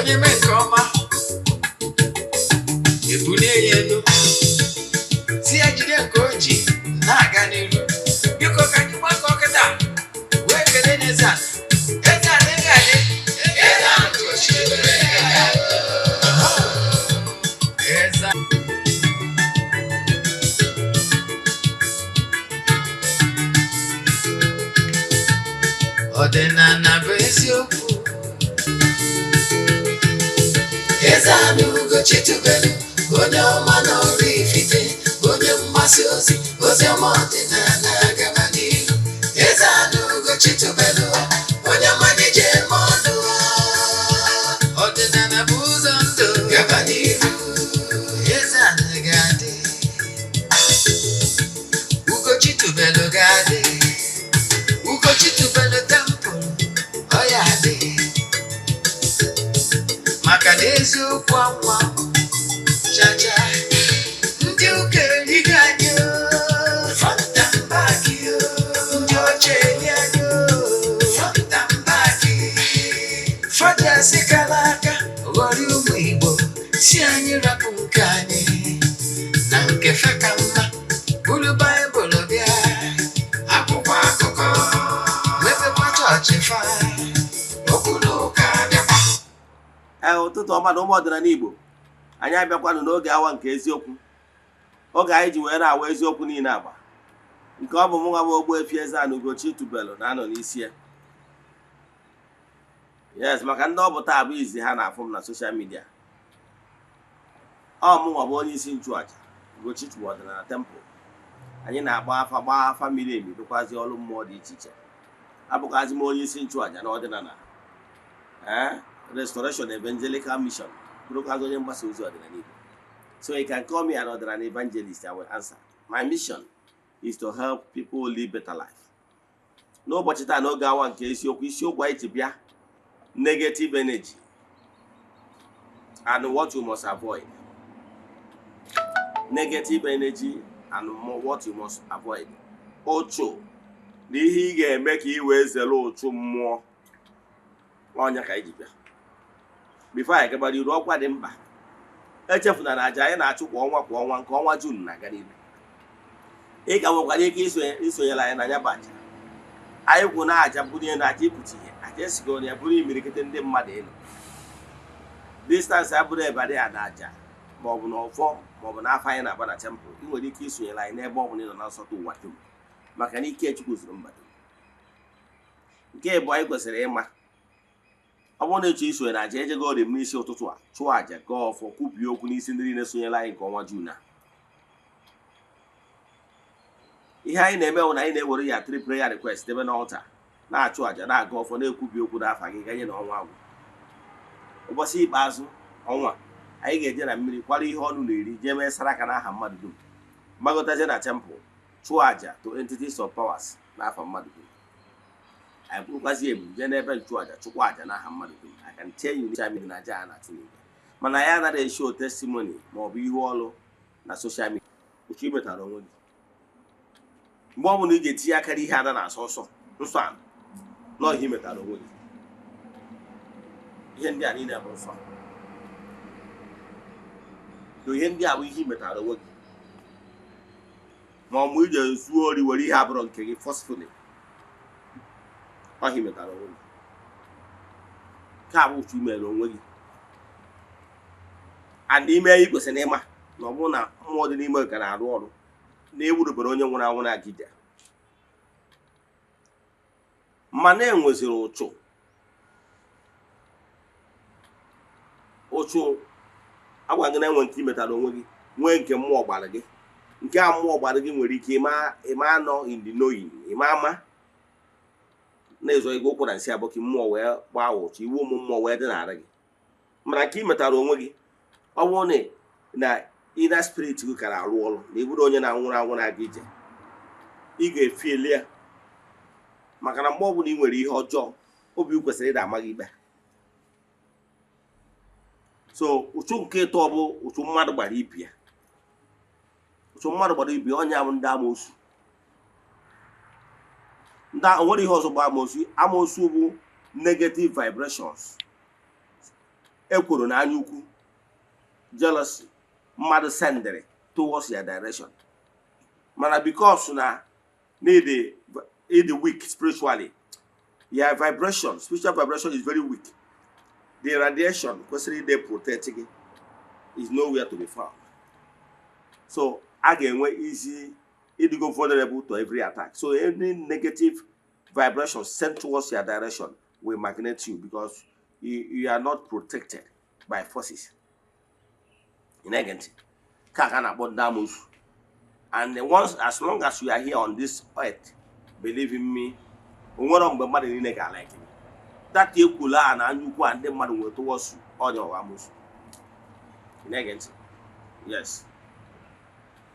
onye mee nke ọma ebulie ya elu si ya jide nke o ji na-aga n'iru. Biko ka anyị gbakọ kịta wee kelee n'Eze-Ana. Eze-Ana ị ga-adị. Eze-Ana ugochitubelu Eze-Ana. Ọdịnala bụ eziokwu. Eze-Ana ugochitubelu onye ọma na oraifite, onye mgbasa ozi ọma ọdịnala gaba n'ihu. Eze-Ana ugochitubelu onye ọma na-eje eme ọnụ. Ọdịnala bụ ụzọ ndụ gaba n'ihu. Eze-Ana ga-adị. Ugochitubelu ga-adị. Ugochitubelu temple ọ ya adị. Maka na eziokwu anwa chacha ndị ụka erighị anyị front and back, ndị ọcha eri anyị front and back. Fada si kala aka ghọrọ ụmụ Igbo si anyị rapụ nke anyị na nke fe ka mma bụrụ Baịbụl bịa akwụkwọ akụkọ mepekwa chọọchị fa okpuru ụka bịakwa. Ụtụtụ ọma na ụmụ ọdịnala Igbo, anyị abịakwanụ n'oge awa nke eziokwu, oge anyị ji wee na-awa eziokwu niile agba, nke ọ bụ mụ nwa bụ Ogbuefi Eze-Ana Ugochitubelu na-anọ n'isi ya. Yes, maka ndị ọ bụ taa bụ izi ha na-afụ m na soshal midia. Ọ mụ nwa bụ onye isi nchụaja Ugochitubelu ọdịnala temple. Anyị na-agba afa miri emi, dịkwazi ọrụ mmụọ dị iche iche. Abụkwazi m onye isi nchụaja na ọdịnala Restoration Evangelical Mission, bụrụkwazi onye mgbasa ozi ọdịnala Igbo. So you can call me an ọdịnala evangelist. I will answer. My mission is to help people live better life. N'ụbọchị taa n'oge awa nke isiokwu anyị ji bịa, negative energy and what you must avoid. Negative energy and what you must avoid. Ụchụ na ihe ị ga-eme ka ị wee zere ụchụ mmụọ. Ọnya ka anyị ji bịa. Before anyị gabara iru, ọkwa dị mkpa. Echefuna na aja anyị na-achụ kwa ọnwa nke ọnwa June na-aga n'ihu. Ị ka nwekwara ike isonyere anyị na ya bụ aja. Anyị kwụ na aja bụrụ ihe na aja ịpụta ihe. Aja esigo na ya bụrụ imirikite ndị mmadụ ịnọ. Distance abụrụ ebe adịghị ada aja maọbụ na ọfọ maọbụ na afọ anyị na-agba na temple. Ị nwere ike isonyere anyị n'ebe ọ bụla ị nọ na nsọtụ ụwa dum, maka na ike Chukwu zuru mba dum. Nke bụ anyị kwesịrị ịma. Ọ bụrụ na ịchọ isonye na aja, ejego ọrịa m n'isi ụtụtụ a chụọ aja gaa ọfọ kwubie okwu n'isi ndị niile sonyere anyị nke ọnwa June a. Ihe anyị na-eme bụ na anyị na-ewere ya 3 prayer request ebe n'ọlta, na-achụ aja, na-aga ọfọ, na-ekwubi okwu n'afa gị ganye na ọnwa agwụ. Ụbọchị ikpeazụ ọnwa anyị ga-eje na mmiri kwara ihe ọnụ na-eri, jee mee saraka n'aha mmadụ dum, gbagotaje na temple chụọ aja to entities of powers n'afa mmadụ dum. I bụrụkwazi ebu jee n'ebe nchụaja chụkwa aja n'aha mmadụ dum. I can tell you na aja a na-achụ n'igwe, mana ya anaghị eshow testimony maọbụ ihu ọlụ na soshal midia. Uche imetara onwe gị mgbe ọ bụla ị ga-etinye akara ihe ada na-asọ nsọ a nọ ihe imetara onwe gị. Ihe ndị a niile bụ nsọ. Ihe ndị a bụ ihe imetara onwe gị, ma ọ mụ ije zuo ori were ihe abụrụ nke gị forcefully. Ọ ihe imetara onwe gị. Ka bụ uche imere onwe gị. And ime ihe kwesịrị ịma na ọ bụrụ na mmụọ dị n'ime ka na-arụ ọrụ na-ewurubere onye nwụrụ anwụ na-agide, mana enweziri ụchụ agwa gị na-enwe nke imetara onwe gị, nwee nke mmụọ gbara gị. Nke a mmụọ gbara gị nwere ike ịma anọ in the knowing, ịma ama na-ezo ego ụkwụ na nsị abụọ ka mmụọ wee gbaa ụchụ, iwu ụmụ mmụọ wee dị n'ara gị. Mana nke imetara onwe gị, ọ bụrụ na inner spirit gị ka na-arụ ọrụ, na ịbụrụ onye na-anwụrụ anwụ na-aga ije, ị ga-efieli ya. Maka na mgbe ọ bụla ị nwere ihe ọjọọ, obi kwesịrị ịda ama gị ikpe. So ụchụ nke ịtọ bụ ụchụ mmadụ gbara ibi ya. Ụchụ mmadụ gbara ibi onye ahụ ndị amoosu. Nwere ihe ọzọ bụ amoosu. Amoosu bụ negative vibrations. ekworo na anya ukwu, jealousy, mmadụ sendere towards your direction. Mana because na need the weak spiritually, your vibration, spiritual vibration is very weak. The radiation constantly they protecting is nowhere to be found. So again, we easy it go vulnerable to every attack. So any negative vibration sent towards your direction will magnet you because you are not protected by forces. In again, and once as long as you are here on this earth, believe in me, that ekula and you go and the man will towards you on your amos. In again, yes.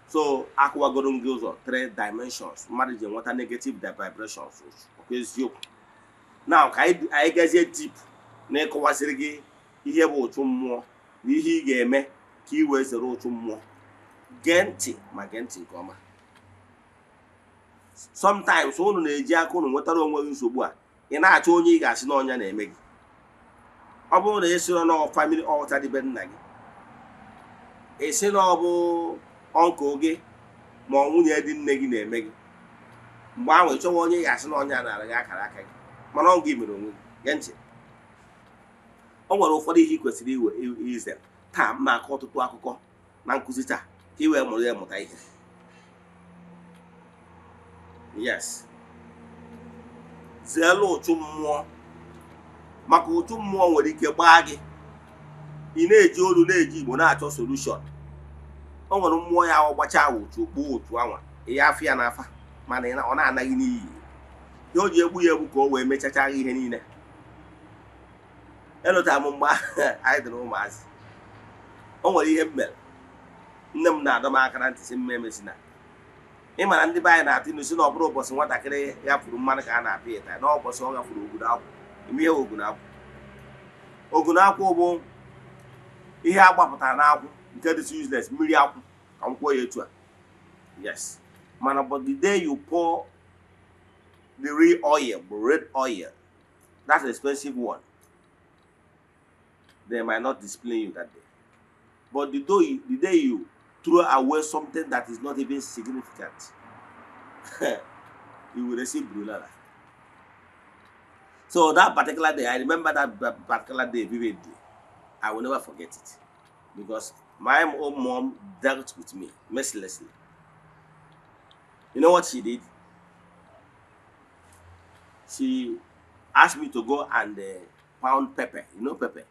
So aqua golden goes on 3 dimensions, marriage and water negative vibrations. Okay, so now I guess it deep. Neko was again, he have to more, he gave me, he was the road to more. Genti, my genti, comma. Sometimes on the Jacob and water on where you in our Tony gas no yan and meg. About the Eze-Ana family altar the Benagi. A senable uncle gay, Momunia didn't neg in a meg. Wow, it's only as no yan and a caracay. Manon give me the Genti. Oh, for the equals is there. Tam, my call to Quaco, Mancusita. He will more than yes. Zelo to more. Mako to more with the baggy. In a Jodu Lady, Monato solution. On one more hour, watch out to boot to one. A Yafia Nafa, Manana on Anagini. Yoji, we will go away, make a child in. Hello, Tamumba. I don't know, Mas. Only a bell. Nem na adama aka na ntị si mmemesi na ị mara ndị banyị na-atị n'usi na ọ bụrụ ụbọchị nwatakịrị ya furu mmanụ ka a na-apịa ịta na ụbọchị ọ gafuru ogun akwụ ime ihe ogun akwụ bụ ihe agbapụtara n'akwụ nke dị useless mmiri akwụ ka m kwuo ya etu a yes mana but the day you pour the real oil, red oil, that's an expensive one, they might not display you that day, but the day you throw away something that is not even significant, you will receive brulala. So that particular day, I remember that particular day vividly. I will never forget it. Because my own mom dealt with me mercilessly. You know what she did? She asked me to go and pound pepper. You know pepper?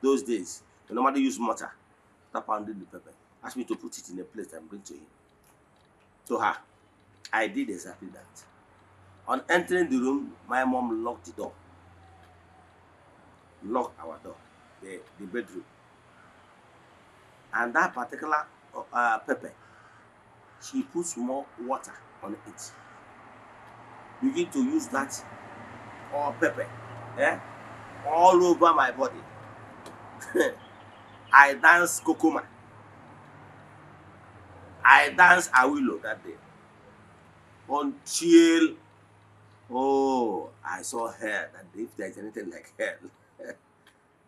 Those days, you normally use mortar to pound the pepper. Asked me to put it in a plate and bring to him. To her. I did exactly that. On entering the room, my mom locked the door. Locked our door, the bedroom. And that particular pepper, she puts more water on it. Begin to use that pepper all over my body. I danced kokoma. I danced awilo that day. Until, I saw hell that day, if there is anything like hell.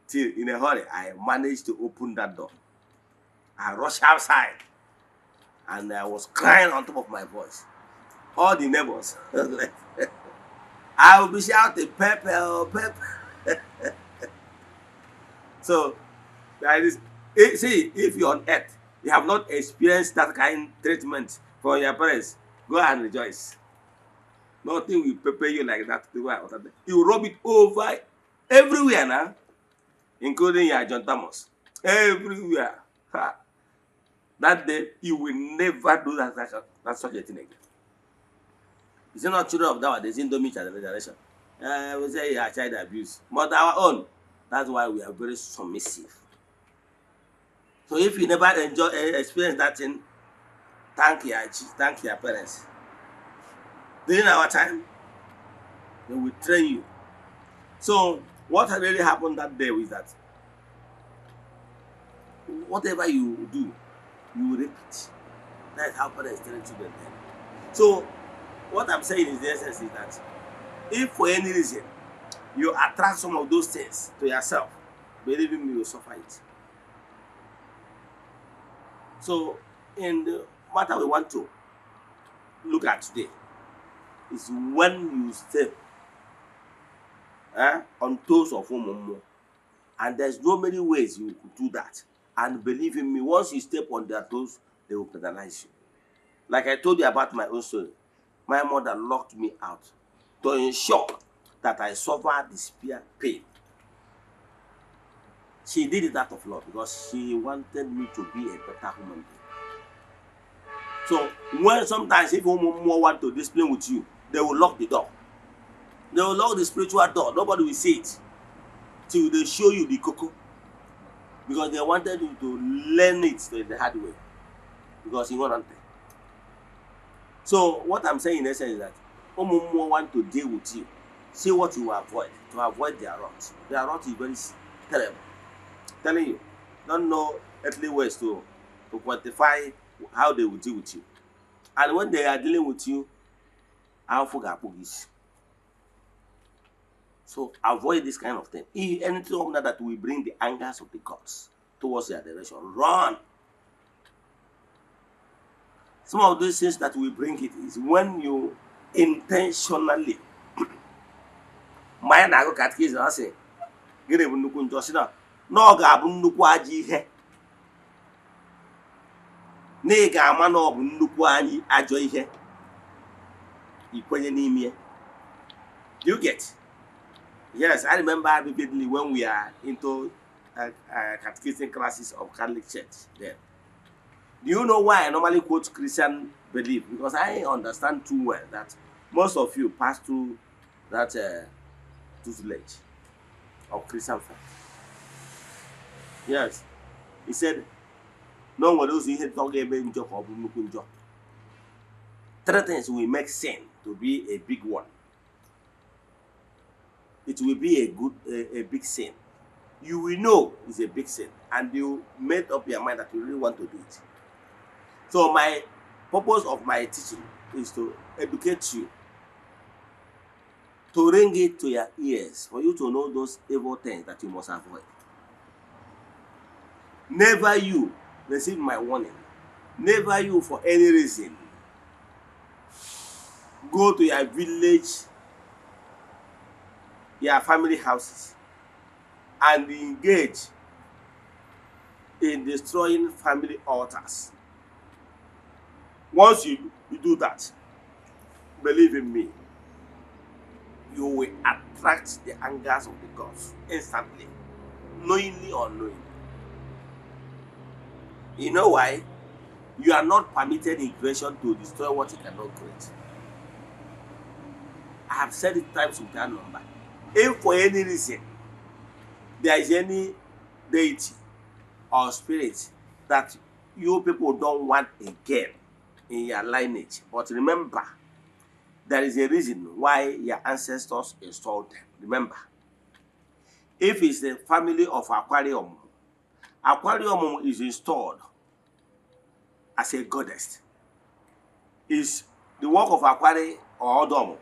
Till in a hurry, I managed to open that door. I rushed outside and I was crying on top of my voice. All the neighbors, I will be shouting, pepper, pepper. So, see, if you're on earth, you have not experienced that kind of treatment from your parents, go and rejoice. Nothing will prepare you like that. You rub it over everywhere now, including your John Thomas. Everywhere. Ha. That day, you will never do that such a thing again. It's not children of nowadays, Indomie generation. We say child abuse. But our own, that's why we are very submissive. So if you never experience that thing, thank your parents. During our time, they will train you. So what really happened that day was that whatever you do, you repeat. That's how parents train children. So what I'm saying in the essence is that if for any reason you attract some of those things to yourself, Believe in me, you will suffer it. So, in the matter we want to look at today is when you step on toes of Umumu. And there's no many ways you could do that. And believe in me, once you step on their toes, they will penalize you. Like I told you about my own story, my mother locked me out to ensure that I suffer the severe pain. She did it out of love because she wanted me to be a better human being. So when sometimes if Umumu want to discipline with you, they will lock the door. They will lock the spiritual door. Nobody will see it till they show you the cocoa. Because they wanted you to learn it the hard way. Because you want to. So what I'm saying in essence is that Umumu want to deal with you. See what you avoid to avoid their wrath. Their wrath is very terrible. I'm telling you, don't know earthly ways to quantify how they will deal with you. And when they are dealing with you, I'll forget this. So avoid this kind of thing. If anything that will bring the angers of the gods towards their direction, run. Some of those things that will bring it is when you intentionally. Maya na-agụ catechism asị gịnị bụ nnukwu njọ si na ọ ga-abụ nnukwu ajọ ihe na ị ga-ama na ọ bụ nnukwu ajọ ihe ikwenye n'ime. You get? Yes, I remember vividly when we are into catechism classes of Catholic Church then. Do you know why I normally quote Christian belief? Because I understand too well that most of you pass through that tutelage of Christian faith. Yes. He said, no one knows he had talked about three things will make sin to be a big one. It will be a big sin. You will know it's a big sin, and you made up your mind that you really want to do it. So my purpose of my teaching is to educate you, to ring it to your ears, for you to know those evil things that you must avoid. Never you receive my warning. Never you, for any reason, go to your village, your family houses, and engage in destroying family altars. Once you do that, believe in me, you will attract the angers of the gods instantly, knowingly or unknowingly. You know why? You are not permitted in creation to destroy what you cannot create. I have said it times without number. If for any reason there is any deity or spirit that you people don't want again in your lineage, but remember, there is a reason why your ancestors installed them. Remember, if it's the family of Aquarium, Aquarium is installed as a goddess. Is the work of Aquarium or Odom,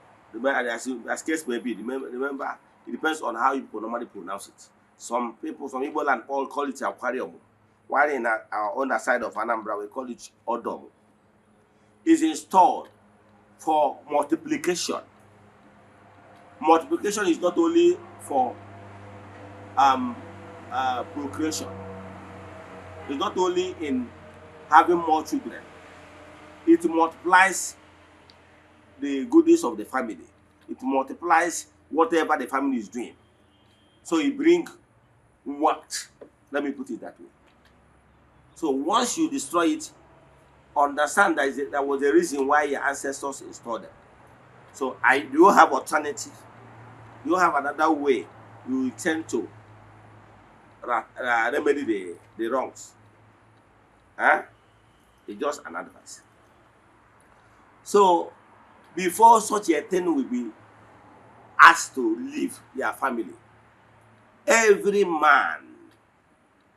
as case may be, remember, it depends on how you normally pronounce it. Some people, some Igbo land all call it Aquarium, while in our other side of Anambra, we call it Odom. Is installed for multiplication. Multiplication is not only for procreation. It's not only in having more children. It multiplies the goodies of the family. It multiplies whatever the family is doing. So it brings what? Let me put it that way. So once you destroy it, understand that there was a reason why your ancestors installed them. So you have alternative. You have another way you tend to remedy the wrongs. It's just an advice. So before such a thing will be asked to leave your family, every man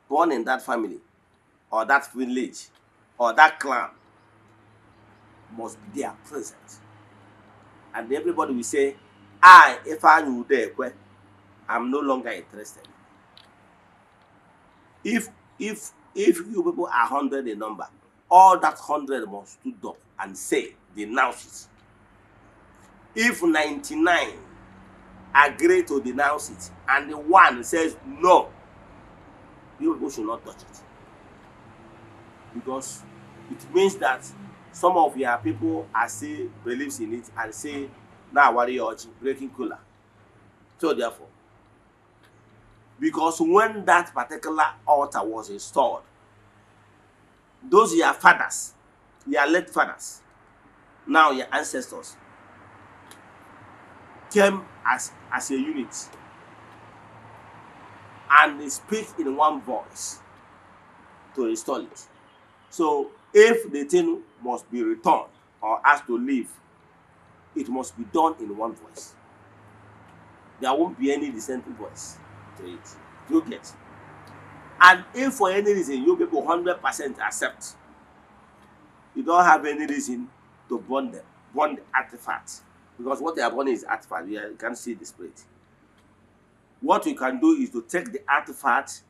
born in that family or that village or that clan must be there present. And everybody will say, if I knew there, I'm no longer interested. If you people are 100 in number, all that 100 must stood up and say, denounce it. If 99 agree to denounce it and the one says no, you people should not touch it, because it means that some of your people are still believes in it and say now worry or breaking cooler. So therefore, because when that particular altar was installed, those your fathers, your late fathers, now your ancestors, came as a unit and they speak in one voice to install it. So if the thing must be returned or asked to leave, it must be done in one voice. There won't be any dissenting voice to it. You get. And if for any reason you people 100% accept, you don't have any reason to burn them, burn the artifacts, because what they are burning is artifact. You can see the spirit. What you can do is to take the artifact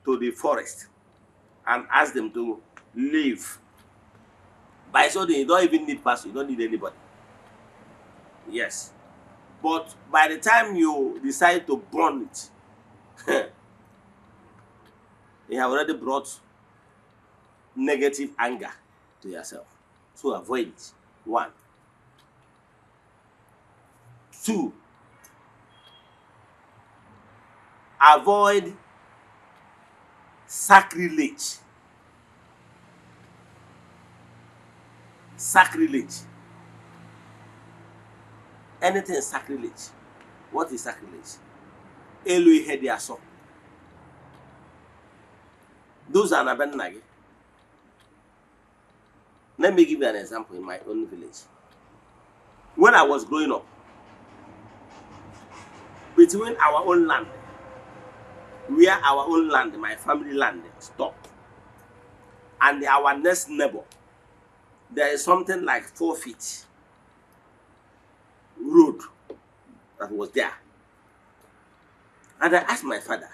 to the forest and ask them to leave. By so you don't even need person, you don't need anybody. Yes. But by the time you decide to burn it, you have already brought negative anger to yourself. So avoid it. 1. 2, avoid sacrilege. Sacrilege. Anything sacrilege. What is sacrilege? Eloi hediaso. Those are nabenage. Let me give you an example in my own village. When I was growing up, between our own land, where our own land, my family land, stopped, and our next neighbor, there is something like 4 feet road that was there. And I asked my father,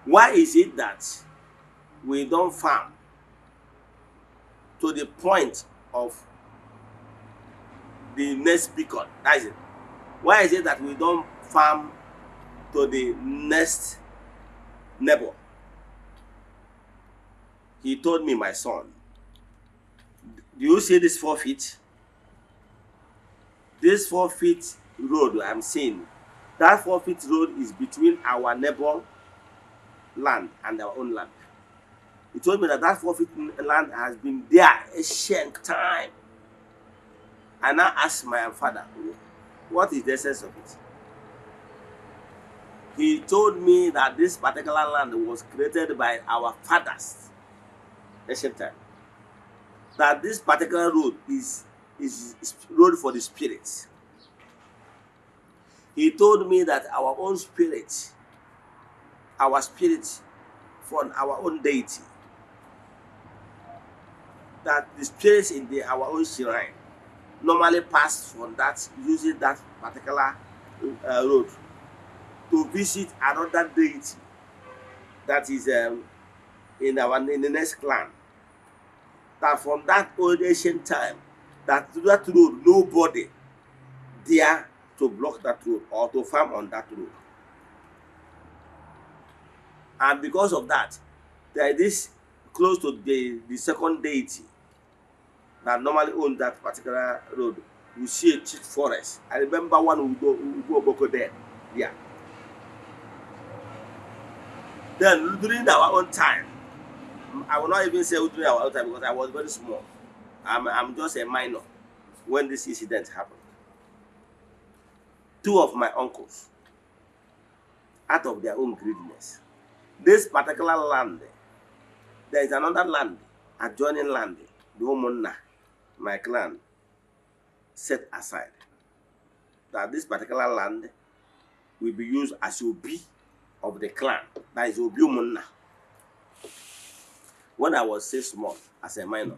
why is it that we don't farm to the point of the next beacon? That is it. Why is it that we don't farm to the next neighbor? He told me, my son, do you see this 4 feet? This 4 feet road I'm seeing, that 4 feet road is between our neighbor land and our own land. He told me that that 4 feet land has been there ancient time. I now asked my father, what is the essence of it? He told me that this particular land was created by our fathers ancient time. That this particular road is road for the spirits. He told me that our own spirit, our spirit from our own deity, that the spirits in our own shrine normally pass from that, using that particular road to visit another deity that is in the next clan. That from that old ancient time, that road, nobody dare to block that road or to farm on that road. And because of that, there is this close to the second deity that normally owns that particular road. You see a cheat forest. I remember one Ugochitubelu there. Yeah. Then during our own time, I will not even say during our own time because I was very small. I'm just a minor when this incident happened. 2 of my uncles, out of their own greediness, this particular land, there is another land, adjoining land, the Omonna, my clan, set aside that this particular land will be used as Obi of the clan, that is Obi Omonna. When I was so small, as a minor,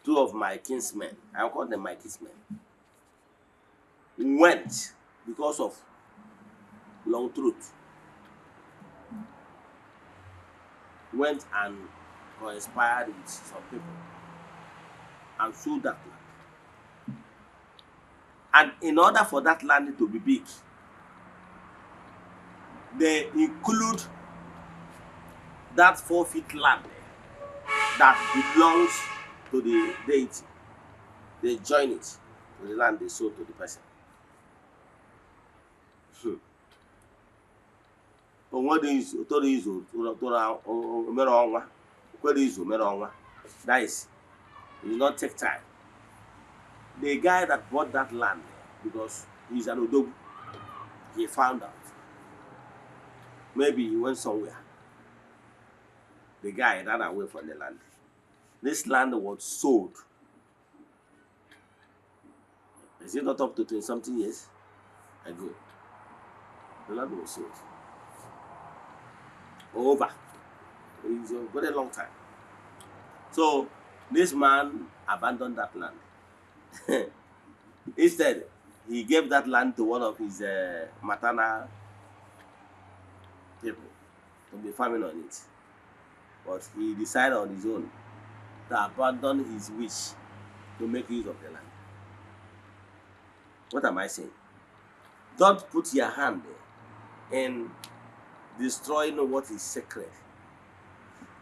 2 of my kinsmen, I call them my kinsmen, went because of long truth went and conspired with some people and sold that land. And in order for that land to be big, they include that 4 feet land that belongs to the deity. They join it to the land they sold to the person. That is, it will not take time. The guy that bought that land, because he's an Odogu, he found out. Maybe he went somewhere. The guy ran away from the land. This land was sold. Is it not up to 20-something years ago? The land was sold. Over. It's a very long time. So this man abandoned that land. Instead, he gave that land to one of his maternal people to be farming on it. But he decided on his own to abandon his wish to make use of the land. What am I saying? Don't put your hand in destroying what is sacred.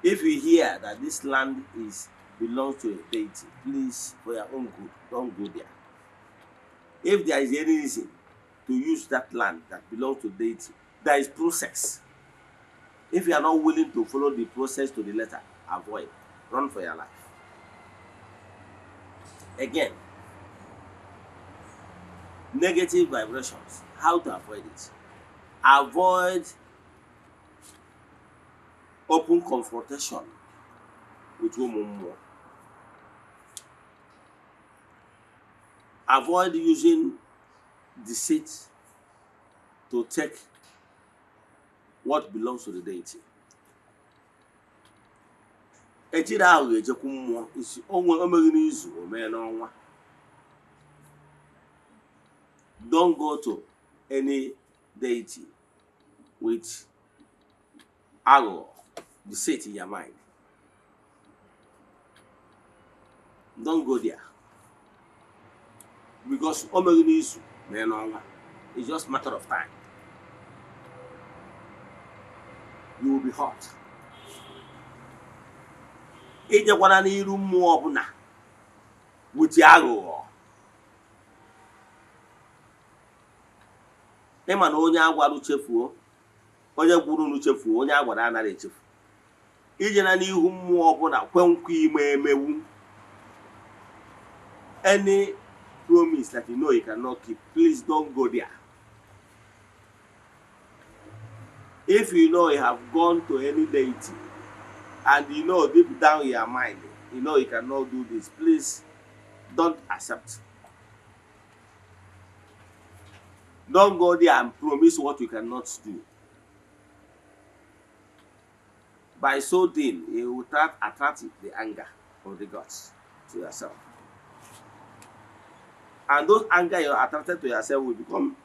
If you hear that this land belongs to a deity, please, for your own good, don't go there. If there is any reason to use that land that belongs to deity, there is process. If you are not willing to follow the process to the letter, avoid. Run for your life. Again, negative vibrations. How to avoid it? Avoid open confrontation with women. Avoid using deceit to take what belongs to the deity. Ejiri ahụ ga-ejekwu mmụọ isi onwe omeghị n'izu o mee n'ọnwa. Don't go to any deity with aghụghọ, deceit in your mind. Don't go there. Because omeghị n'izu mee n'ọnwa. It's just a matter of time. You will be hurt. Ijekwana n'iru mmụọ ọbụla with aghụghọ. Ịma na onye agwara chefuo, onye gwuru chefuo, onye agwara anaghị echefu. Ijena n'ihu mmụọ ọbụla kwe nkwa ime emewu. Any promise that you know you cannot keep, please don't go there. If you know you have gone to any deity and you know deep down in your mind, you know you cannot do this, please don't accept. Don't go there and promise what you cannot do. By so doing, you will attract the anger of the gods to yourself. And those anger you are attracted to yourself will become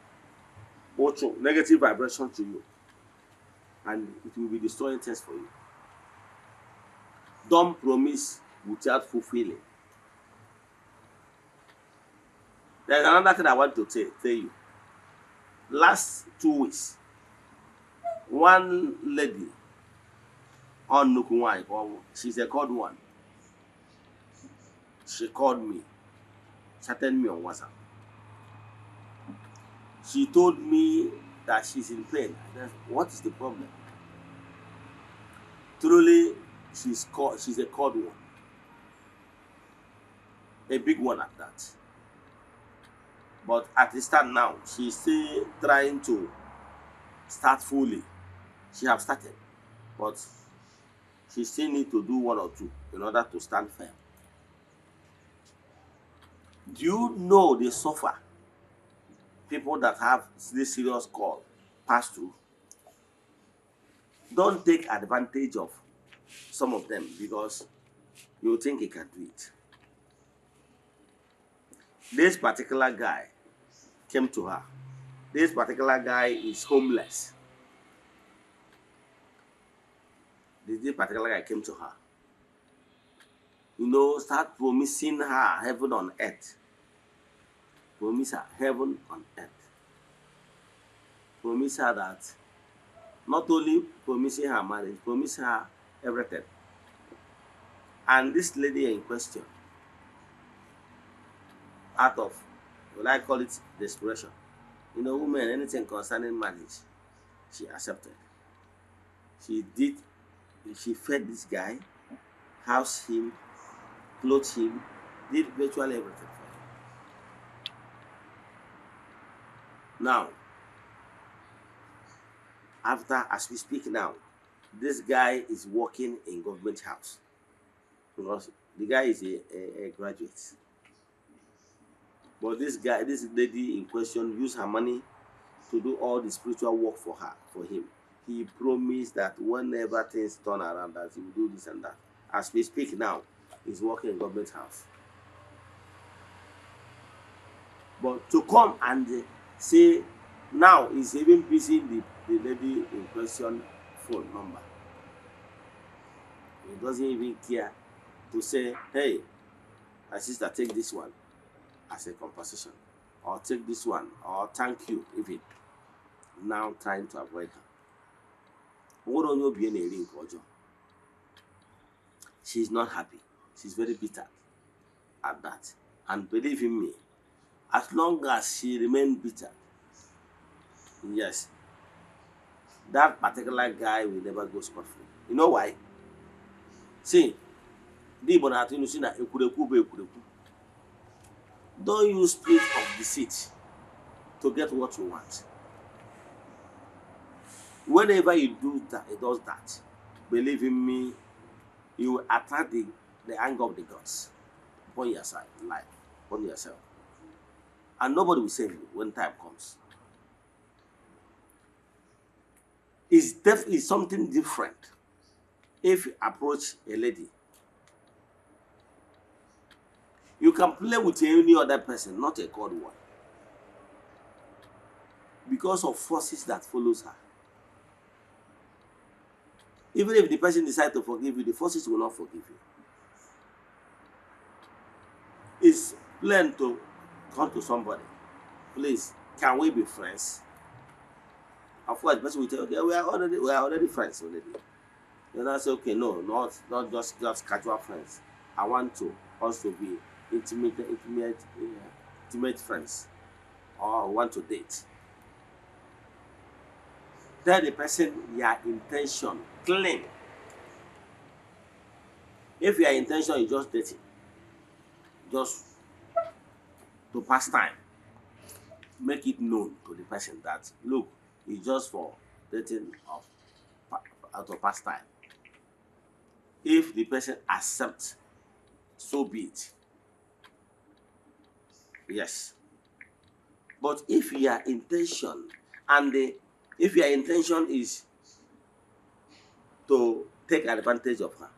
also negative vibration to you. And it will be destroying things for you. Don't promise without fulfilling. There's another thing I want to tell you. Last 2 weeks, one lady on Nukunwai, she's a called one. She called me, chatted me on WhatsApp. She told me that she's in pain. What is the problem? Truly, she's a called one. A big one at that. But at this time now, she's still trying to start fully. She have started, but she still need to do 1 or 2 in order to stand firm. Do you know they suffer? People that have this serious call pass through. Don't take advantage of some of them because you think he can do it. This particular guy came to her. This particular guy is homeless. this particular guy came to her. You know, start promising her heaven on earth. Promise her heaven on earth. Promise her that not only promising her marriage, promise her everything. And this lady in question, out of what I call it desperation, you know, women, anything concerning marriage, she accepted. She fed this guy, housed him, clothed him, did virtually everything for him. Now, as we speak now, this guy is working in government house because the guy is a graduate. But this lady in question used her money to do all the spiritual work for him. He promised that whenever things turn around, that he will do this and that. As we speak now, he's working in government house. But to come and say now he's even busy the lady in question phone number. He doesn't even care to say, hey, my sister, take this one as a compensation, or take this one, or thank you, even. Now trying to avoid her. She's not happy. She's very bitter at that. And believe in me, as long as she remains bitter, yes, that particular guy will never go scot-free. You know why? See, don't use spirit of deceit to get what you want. Whenever you do that, it does that. Believe in me, you will attract the anger of the gods upon your side, life, upon yourself. And nobody will save you when time comes. It's definitely something different if you approach a lady. You can play with any other person, not a God one, because of forces that follows her. Even if the person decides to forgive you, the forces will not forgive you. It's plain to come to somebody. Please, can we be friends? Of course, the person will tell you, okay, we are already friends already. Then I say, okay, no, not just casual friends. I want to also be intimate friends, or want to date. Tell the person your intention clean. If your intention is just dating, just to pass time, make it known to the person that, look, it's just for dating out of past time. If the person accepts, so be it. Yes. But if your intention is to take advantage of her,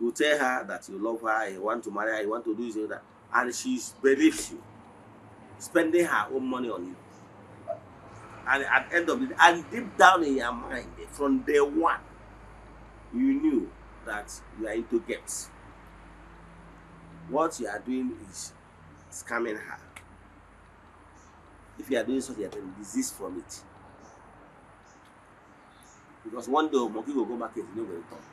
you tell her that you love her, you want to marry her, you want to do this and that, and she believes you, spending her own money on you. And at the end of it, and deep down in your mind, from day one, you knew that you are into gifts. What you are doing is scamming her. If you are doing something, you can desist from it. Because one day, monkey will go market, you know where it comes.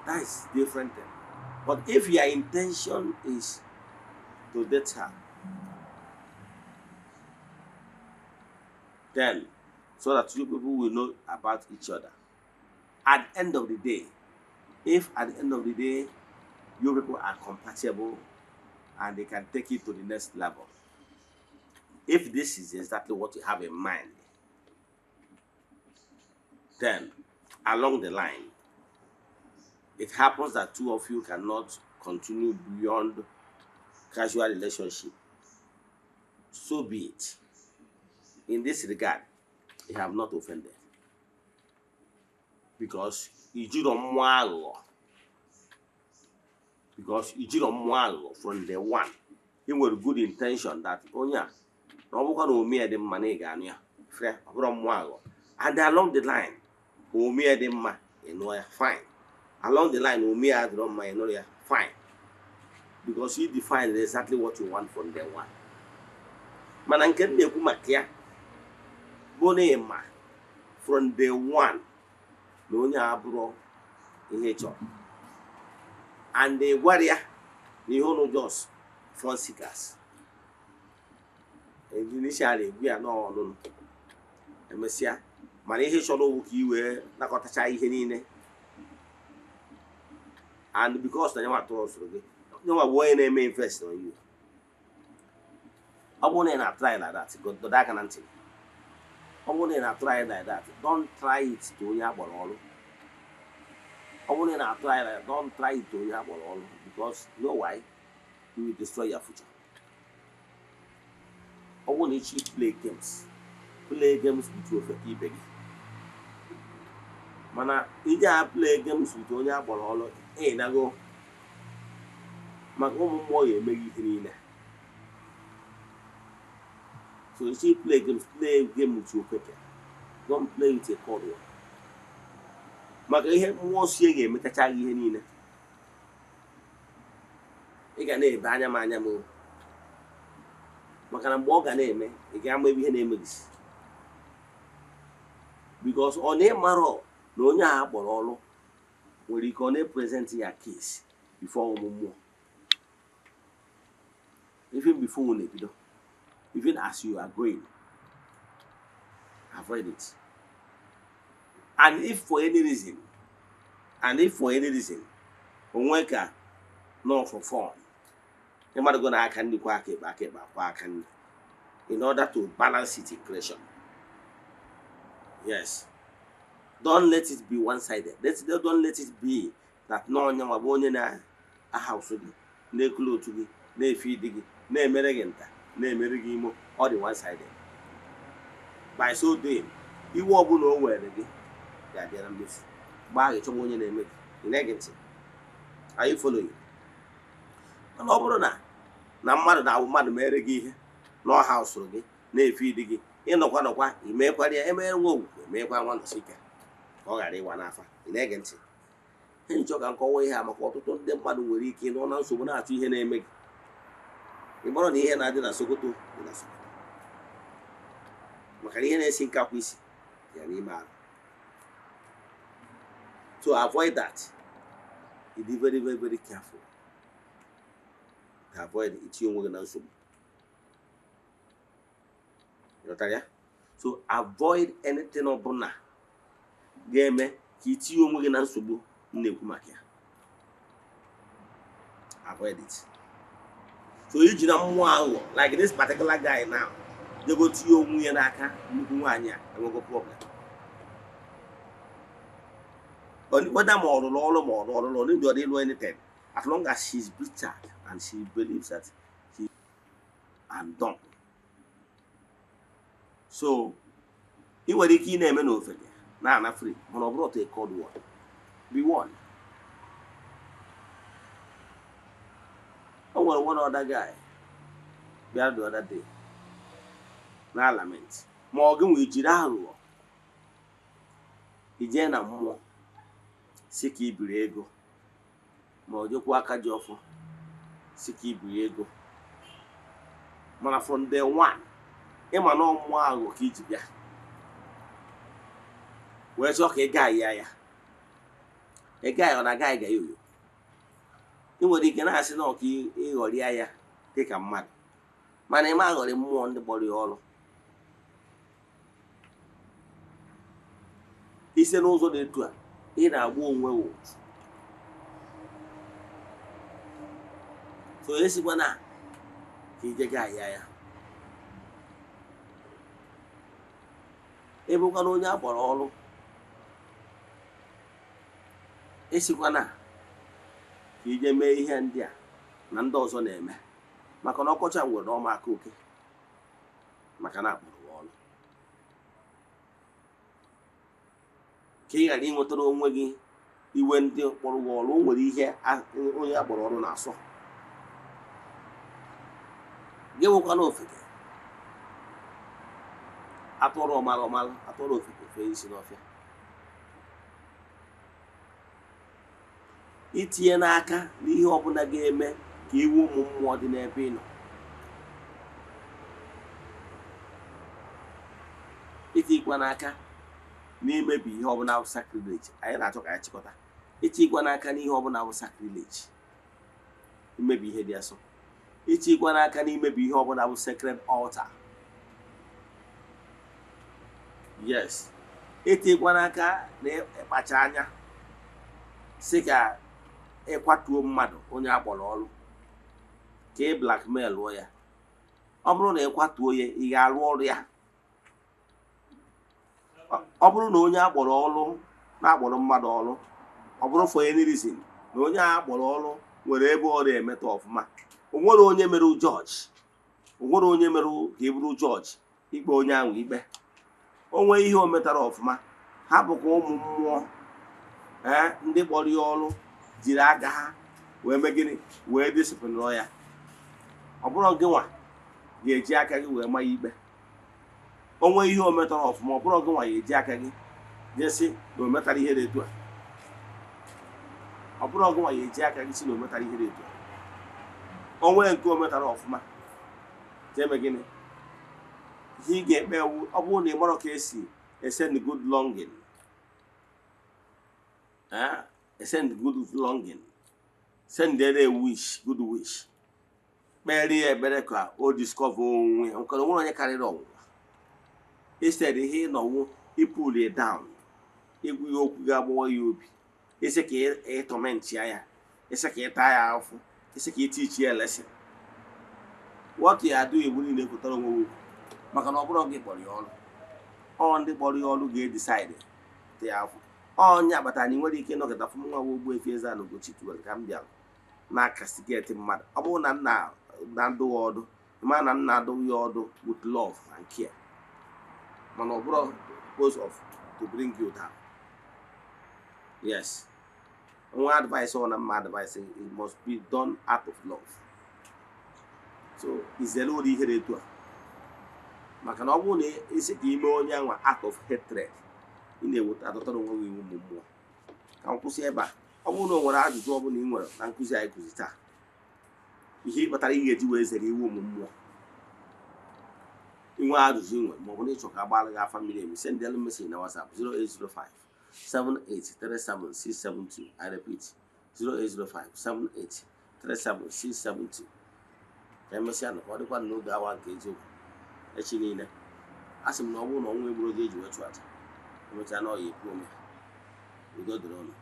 That is different thing. But if your intention is to date her, then so that you people will know about each other. At the end of the day, if at the end of the day you people are compatible and they can take it to the next level, if this is exactly what you have in mind, then along the line, it happens that two of you cannot continue beyond casual relationship. So be it. In this regard, you have not offended. Because you don't want from the one. You were good intention that, oh yeah, no one will me the money, fair, from Wago. and along the line omume dị mma ịnụ ya fine, along the line omume ya adịrọ mma ịnụ ya fine, because you define exactly what you want from day one. Mana nke m na-ekwu maka ya bụ na ịma from day one na onye abụrụ ihe chọrọ, and ị gwara ya na ihe ụnụ just fun seekers. Initially egwu ya n'ọnụnụ emesịa mana ihe chọrọ owu ka i wee nakọtacha ihe niile, and because na nyanwa atụrụ soro gị, nyanwa bụ onye na-eme invest on you. Ọ bụrụ na ị na-try like that, godo aka na ntị. Ọ bụrụ na ị na-try like that, don't try it to onye agbara ọrụ. Ọ bụrụ na ị na-try like that, don't try it to onye agbara ọrụ, because you know why? You will destroy your future. Ọ bụrụ na ị play games with your ibe gị, mana iji a play games with onye agbara ọrụ nago maka ụmụ mmụọ ya emeghị ihe niile. So you play game with your people. Don't play with a cold one. Maka ihe mmụọ sie ga-emetacha gị ihe niile. Ị ga na-ebe anya m maka na mgbe ọ ga na-eme ị ga-ama ebe ihe na-eme gị, because ọ na-ịmarọ na onye a kpọrọ ọrụ nwere ike ọ na-present ya case before ọmụmụ, even before unu ebido, even as you are going. Avoid it. And if for any reason onwe ka not for fun, you might go na aka ndị kwa aka ndị in order to balance it equation. Yes. Don't let it be one-sided. Don't let it be that no one bụ onye na house gị, na-ekulu otu gị, na-efeed gị, na-emere gị nta, na-emere gị imo, all the one-sided. By so doing, iwe ọbụla o were gị ga-abịara mmefu. Gbaa gị chọba onye na-eme gị, ị na-ege ntị. Are you following? Mana ọ bụrụ na mmadụ mere gị ihe n'ọ house gị, na-efeed gị, ịnọkwa imekwara ya, emere nwa ogwugwe, meekwa nwa nọsika ka ọ ghara ịwa n'afa. Ị na-ege ntị. Ihe nchọ ka nkọwa ihe a maka ọtụtụ ndị mmadụ nwere ike nọ na nsogbu na-atụ ihe na-eme gị. Ị mara na ihe na-adị na Sokoto dị na Sokoto, maka na ihe na-esi nkakwa isi ya n'ime ahụ. To avoid that, you be very, very, very careful to avoid itinye onwe gị na nsogbu. So avoid anything ọbụla ga-eme ka itinye onwe gị na nsogbu na-ekwu maka ya. Avoid it. So iji na mmụọ ahụ, like this particular guy now, jego tinye onwe ya n'aka nnukwu nwaanyị a, enwego problem. Whether ma ọ rụrụ ọrụ ma ọ rụrụ ọrụ, need to do anything, as long as she's bitter and she believes that she and done. So ị nwere ike ị na-eme n'ofeke na-ana free, mana ọ bụrụ otu a cold one. Be one. O nwere one other guy bịara the other day na lament, ma ọ gị nwee jiri aghụghọ ije na mmụọ si ka ibiri ego, ma ọ jekwa aka ji ọfọ si ka ibiri ego, mana from day one ịma na ọmụmụ aghụghọ ka iji bịa wee chọọ ka ị gaa ya ị gaa ya ọ na-aga ya oyo. Ị nwere ike na-asị na ọka ịghọrịa ya dịka mmadụ, mana ị ma aghọrị mmụọ ndị kpọrọ ya ọrụ. Ise n'ụzọ dị etu a, ị na-agba onwe otu. So esikwa na ka ije gaa ya ebukwana onye a kpọrọ ọrụ, esikwa na ka ije mee ihe ndị a na ndị ọzọ na-eme, maka na ọkọcha nwere ọma aka oke, maka na akpọrọ ọrụ. Ka ị ghara ịnwetara onwe gị iwe ndị kpọrọ ọrụ. O nwere ihe onye akpọrọ ọrụ na-asọ gị, nwekwa na ofeke atụrụ ọmalụ atụrụ ofeke fee isi n'ọfịa. Itinye n'aka n'ihe ọbụla ga-eme ka iwu ụmụ mmụọ dị n'ebe ị nọ. Itikwa n'aka n'imebi ihe ọbụla bụ sacrilege. Anyị na-achọ ka anyị chịkọta. Itikwa n'aka n'ihe ọbụla bụ sacrilege, imebi ihe dị asọ. Itikwa n'aka n'imebi ihe ọbụla bụ sacred altar. Yes. Itikwa n'aka na ịkpacha anya sị ka ịkwatuo mmadụ onye akpọrọ ọrụ, ka ị blackmail ya. Ọ bụrụ na ịkwatuo ya, ị ga-arụ ọrụ ya. Ọ bụrụ na onye akpọrọ ọrụ na-akpọrọ mmadụ ọrụ, ọ bụrụ for any reason na onye a akpọrọ ọrụ nwere ebe ọ na-emeta ọfụma, o nwere onye mere jọji, o nwere onye mere ka e bụrụ jọji ikpe onye ahụ ikpe. O nwee ihe o metara ọfụma, ha bụkwa ụmụ mmụọ ndị kpọrọ ya ọrụ jiri aka ha wee mee gịnị, wee disiplinụọ ya. Ọ bụrụ gị nwa ga-eji aka gị wee maa ya ikpe. O nwee ihe o metara ọfụma, ọ bụrụ gị nwa ga-eji aka gị jesi na o metara ihe dị etu a. Ọ bụrụ gị nwa ga-eji aka gị si na o metara ihe dị etu a. O nwee nke o metara ọfụma, jeme gịnị, ihe ị ga-ekpe ewu. Ọ bụrụ na ị mara ka esi send good longing, send good longing, send a wish, good wish, kpere ya ekpere ka o discover onwe ya. Nke onwere onye karịrị ọnwụnwa. Instead ihe ịnọwụ ipul ya down, igwu ya okwu ga-agbawa ya obi, isi ka ịtọmentị ya, isi ka ịta ya afụ, isi ka itichi ya lesson. What you are doing bụ niile ekwutara onwe okwu, maka na ọ bụrụ gị kpọrọ ya ọrụ. Ọ ndị kpọrọ ya ọrụ ga-edecide te ya afụ. Onye akpatara na ị nwere ike ịnọkọta fụ nwa Ogbuefi Eze-Ana Ugochitubelu ka m bịara na castigate mmadụ. Ọ bụrụ na nna na-adụ ya ọdụ, ma na nna adụ ya ọdụ with love and care, mana ọ bụrụ purpose of to bring you down. Yes. One advice on my advice, it must be done out of love. So izere ụdị ihe dị etu a. Maka na ọ bụrụ na isi ka ime onye anwa out of hatred, ị na-eweta adọtara onwe gị iwu ụmụ mmụọ. Ka m kwụsị ebe a. Ọ bụrụ na o nwere ajụjụ ọ bụla ị nwere na nkụzi anyị kụzi taa, ihe kpatara ị ga-eji wee zere iwu ụmụ mmụọ, inwe ajụjụ ị nwere ma ọ bụ na ịchọ ka agbalị gị afa mmiri emi, send them message na WhatsApp 0805 7837672. I repeat, 0805 7837672. Ka emesịa na ọ dịkwa n'oge awa nke eziokwu echi niile. A sị m na ọ bụrụ na ọnwa egburu oge eji wee chụ aja, emechaa na ọ ya ekwu ome. Udo dịrị ọnụ.